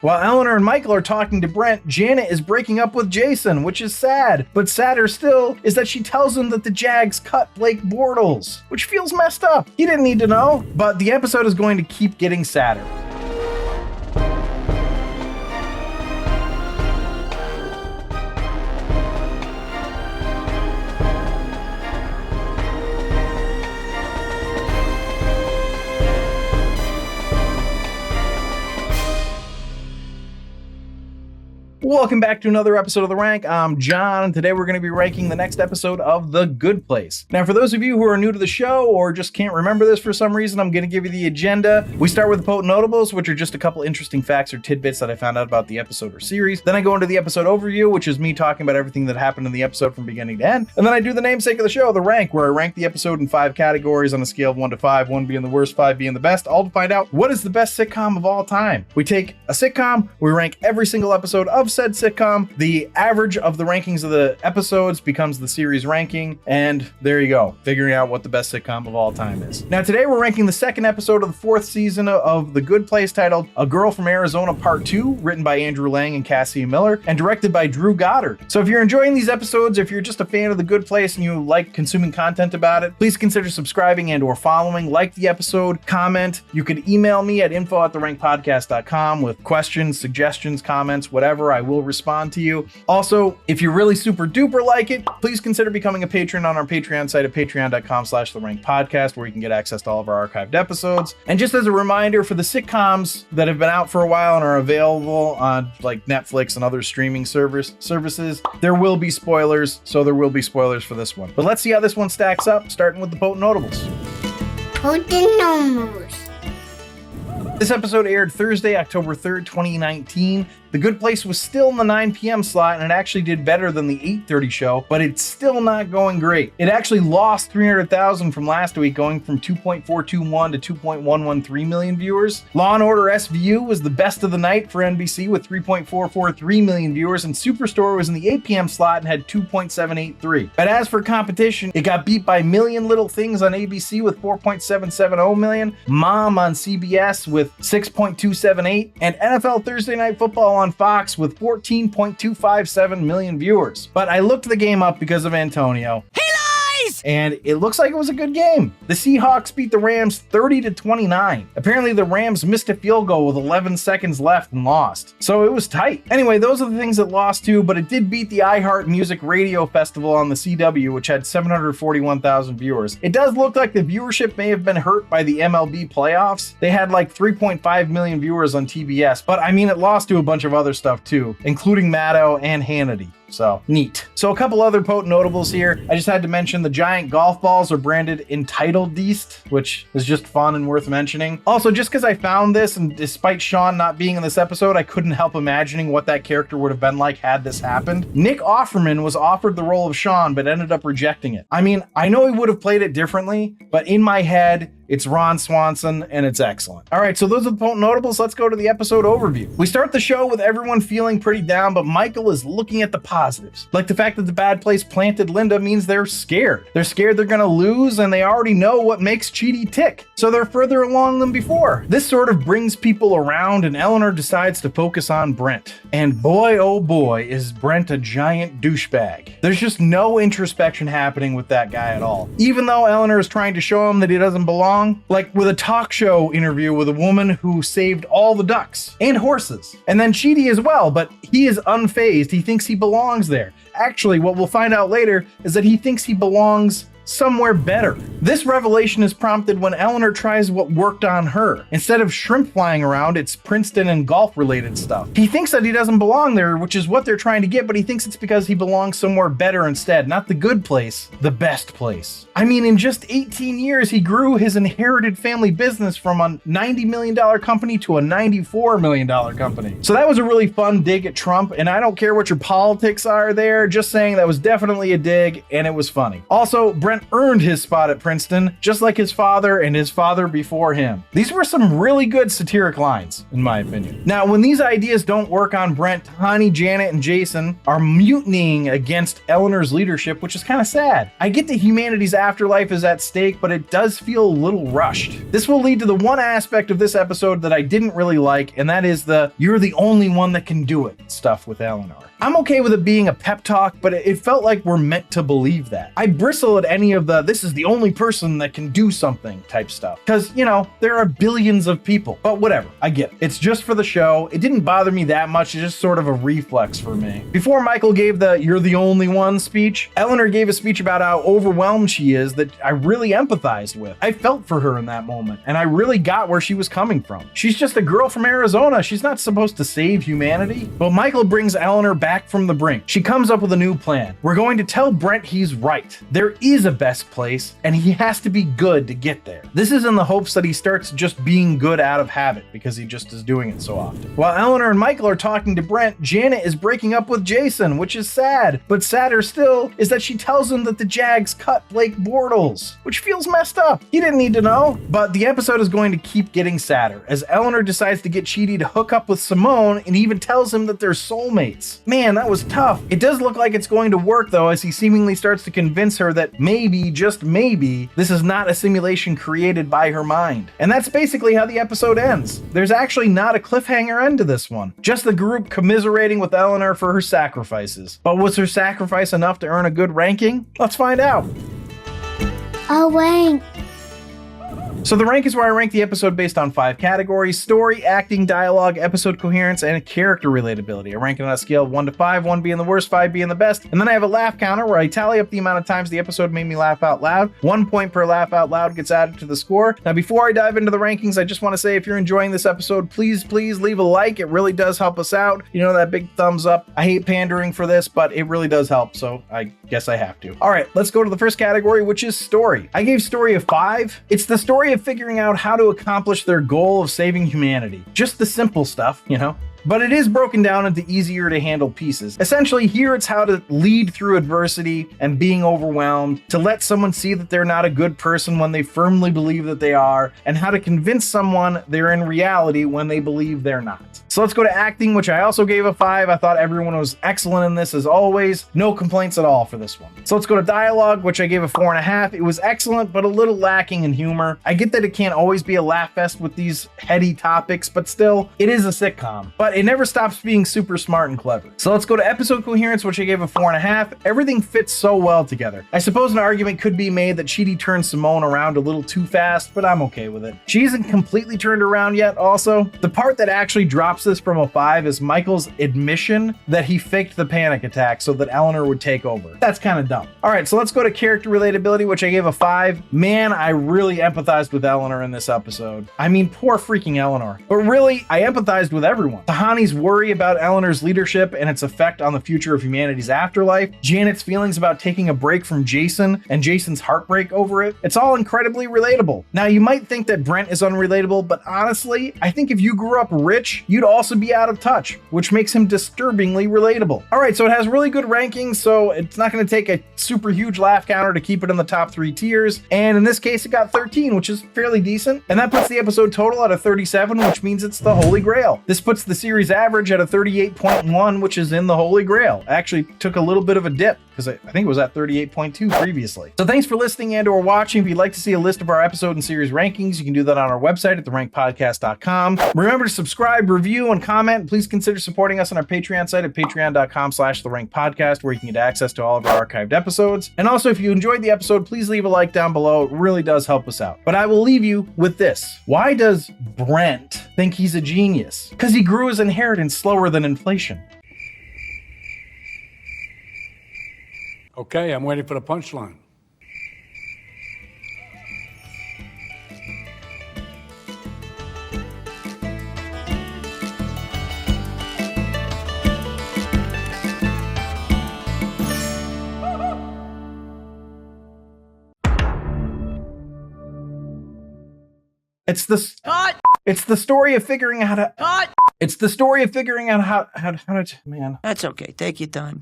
While Eleanor and Michael are talking to Brent, Janet is breaking up with Jason, which is sad. But sadder still is that she tells him that the Jags cut Blake Bortles, which feels messed up. He didn't need to know, but the episode is going to keep getting sadder. Welcome back to another episode of The Rank. I'm John, and today we're going to be ranking the next episode of The Good Place. Now, for those of you who are new to the show or just can't remember this for some reason, I'm going to give you the agenda. We start with the potent notables, which are just a couple interesting facts or tidbits that I found out about the episode or series. Then I go into the episode overview, which is me talking about everything that happened in the episode from beginning to end. And then I do the namesake of the show, The Rank, where I rank the episode in 5 categories on a scale of 1 to 5, 1 being the worst, 5 being the best, all to find out what is the best sitcom of all time. We take a sitcom, we rank every single episode of said sitcom. The average of the rankings of the episodes becomes the series ranking, and there you go, figuring out what the best sitcom of all time is. Now today we're ranking the second episode of the 4th season of The Good Place, titled A Girl from Arizona Part 2, written by Andrew Lang and Cassie Miller, and directed by Drew Goddard. So if you're enjoying these episodes, if you're just a fan of The Good Place and you like consuming content about it, please consider subscribing and or following, like the episode, comment. You could email me at info@therankpodcast.com with questions, suggestions, comments, whatever. I will respond to you. Also, if you really super duper like it, please consider becoming a patron on our Patreon site at patreon.com/therankpodcast, where you can get access to all of our archived episodes. And just as a reminder, for the sitcoms that have been out for a while and are available on like Netflix and other streaming services, there will be spoilers, so there will be spoilers for this one. But let's see how this one stacks up, starting with the potent notables. Potent notables. This episode aired Thursday, October 3rd, 2019. The Good Place was still in the 9 p.m. slot, and it actually did better than the 8:30 show, but it's still not going great. It actually lost 300,000 from last week, going from 2.421 to 2.113 million viewers. Law & Order SVU was the best of the night for NBC with 3.443 million viewers, and Superstore was in the 8 p.m. slot and had 2.783. But as for competition, it got beat by Million Little Things on ABC with 4.770 million, Mom on CBS with 6.278, and NFL Thursday Night Football on Fox with 14.257 million viewers. But I looked the game up because of Antonio. He lies! And it looks like it was a good game. The Seahawks beat the Rams 30-29. Apparently the Rams missed a field goal with 11 seconds left and lost. So it was tight. Anyway, those are the things that lost too, but it did beat the iHeart Music Radio Festival on the CW, which had 741,000 viewers. It does look like the viewership may have been hurt by the MLB playoffs. They had like 3.5 million viewers on TBS, but I mean, it lost to a bunch of other stuff too, including Maddow and Hannity. So neat. So a couple other potent notables here. I just had to mention the giant golf balls are branded Entitled Deist, which is just fun and worth mentioning. Also, just because I found this, and despite Sean not being in this episode, I couldn't help imagining what that character would have been like had this happened. Nick Offerman was offered the role of Sean, but ended up rejecting it. I mean, I know he would have played it differently, but in my head, it's Ron Swanson, and it's excellent. All right, so those are the potent notables. Let's go to the episode overview. We start the show with everyone feeling pretty down, but Michael is looking at the positives. Like the fact that the bad place planted Linda means they're scared. They're scared they're gonna lose, and they already know what makes Chidi tick, so they're further along than before. This sort of brings people around, and Eleanor decides to focus on Brent. And boy, oh boy, is Brent a giant douchebag. There's just no introspection happening with that guy at all. Even though Eleanor is trying to show him that he doesn't belong, like with a talk show interview with a woman who saved all the ducks and horses, and then Chidi as well, but he is unfazed. He thinks he belongs there. Actually, what we'll find out later is that he thinks he belongs somewhere better. This revelation is prompted when Eleanor tries what worked on her. Instead of shrimp flying around, it's Princeton and golf related stuff. He thinks that he doesn't belong there, which is what they're trying to get, but he thinks it's because he belongs somewhere better instead. Not the good place, the best place. I mean, in just 18 years, he grew his inherited family business from a $90 million company to a $94 million company. So that was a really fun dig at Trump, and I don't care what your politics are there, just saying that was definitely a dig, and it was funny. Also, Brent Brent earned his spot at Princeton, just like his father and his father before him. These were some really good satiric lines, in my opinion. Now, when these ideas don't work on Brent, Honey, Janet, and Jason are mutinying against Eleanor's leadership, which is kind of sad. I get that humanity's afterlife is at stake, but it does feel a little rushed. This will lead to the one aspect of this episode that I didn't really like, and that is the "you're the only one that can do it" stuff with Eleanor. I'm okay with it being a pep talk, but it felt like we're meant to believe that. I bristle at any of the "this is the only person that can do something" type stuff. Because, you know, there are billions of people. But whatever, I get it. It's just for the show. It didn't bother me that much. It's just sort of a reflex for me. Before Michael gave the "you're the only one" speech, Eleanor gave a speech about how overwhelmed she is that I really empathized with. I felt for her in that moment, and I really got where she was coming from. She's just a girl from Arizona. She's not supposed to save humanity. But Michael brings Eleanor back from the brink. She comes up with a new plan. We're going to tell Brent he's right. There is a best place, and he has to be good to get there. This is in the hopes that he starts just being good out of habit, because he just is doing it so often. While Eleanor and Michael are talking to Brent, Janet is breaking up with Jason, which is sad. But sadder still is that she tells him that the Jags cut Blake Bortles, which feels messed up. He didn't need to know. But the episode is going to keep getting sadder, as Eleanor decides to get Chidi to hook up with Simone and even tells him that they're soulmates. Man, that was tough. It does look like it's going to work though, as he seemingly starts to convince her that maybe, just maybe, this is not a simulation created by her mind. And that's basically how the episode ends. There's actually not a cliffhanger end to this one. Just the group commiserating with Eleanor for her sacrifices. But was her sacrifice enough to earn a good ranking? Let's find out. A rank. So the rank is where I rank the episode based on 5 categories: story, acting, dialogue, episode coherence, and character relatability. I rank it on a scale of 1 to 5, 1 being the worst, 5 being the best. And then I have a laugh counter where I tally up the amount of times the episode made me laugh out loud. 1 point per laugh out loud gets added to the score. Now, before I dive into the rankings, I just want to say, if you're enjoying this episode, please leave a like. It really does help us out. You know, that big thumbs up. I hate pandering for this, but it really does help, so I guess I have to. All right, let's go to the first category, which is story. I gave story a 5. It's the story of figuring out how to accomplish their goal of saving humanity. Just the simple stuff, you know? But it is broken down into easier to handle pieces. Essentially, here it's how to lead through adversity and being overwhelmed, to let someone see that they're not a good person when they firmly believe that they are, and how to convince someone they're in reality when they believe they're not. So let's go to acting, which I also gave a 5. I thought everyone was excellent in this as always. No complaints at all for this one. So let's go to dialogue, which I gave a 4.5. It was excellent, but a little lacking in humor. I get that it can't always be a laugh fest with these heady topics, but still, it is a sitcom. But it never stops being super smart and clever. So let's go to episode coherence, which I gave a 4.5. Everything fits so well together. I suppose an argument could be made that Chidi turned Simone around a little too fast, but I'm okay with it. She isn't completely turned around yet also. The part that actually drops this from a 5 is Michael's admission that he faked the panic attack so that Eleanor would take over. That's kind of dumb. All right, so let's go to character relatability, which I gave a 5. Man, I really empathized with Eleanor in this episode. I mean, poor freaking Eleanor. But really, I empathized with everyone. Tahani's worry about Eleanor's leadership and its effect on the future of humanity's afterlife, Janet's feelings about taking a break from Jason, and Jason's heartbreak over it. It's all incredibly relatable. Now, you might think that Brent is unrelatable, but honestly, I think if you grew up rich, you'd also be out of touch, which makes him disturbingly relatable. All right, so it has really good rankings, so it's not going to take a super huge laugh counter to keep it in the top 3 tiers, and in this case, it got 13, which is fairly decent, and that puts the episode total at a 37, which means it's the Holy Grail. This puts the series average at a 38.1, which is in the Holy Grail. I actually took a little bit of a dip, because I think it was at 38.2 previously. So thanks for listening and or watching. If you'd like to see a list of our episode and series rankings, you can do that on our website at therankpodcast.com. Remember to subscribe, review, and comment. Please consider supporting us on our Patreon site at patreon.com/therankpodcast, where you can get access to all of our archived episodes. And also, if you enjoyed the episode, please leave a like down below. It really does help us out. But I will leave you with this. Why does Brent think he's a genius? Because he grew his inheritance slower than inflation. Okay, I'm waiting for the punchline. It's the story of figuring out how to, man. That's okay. Take your time.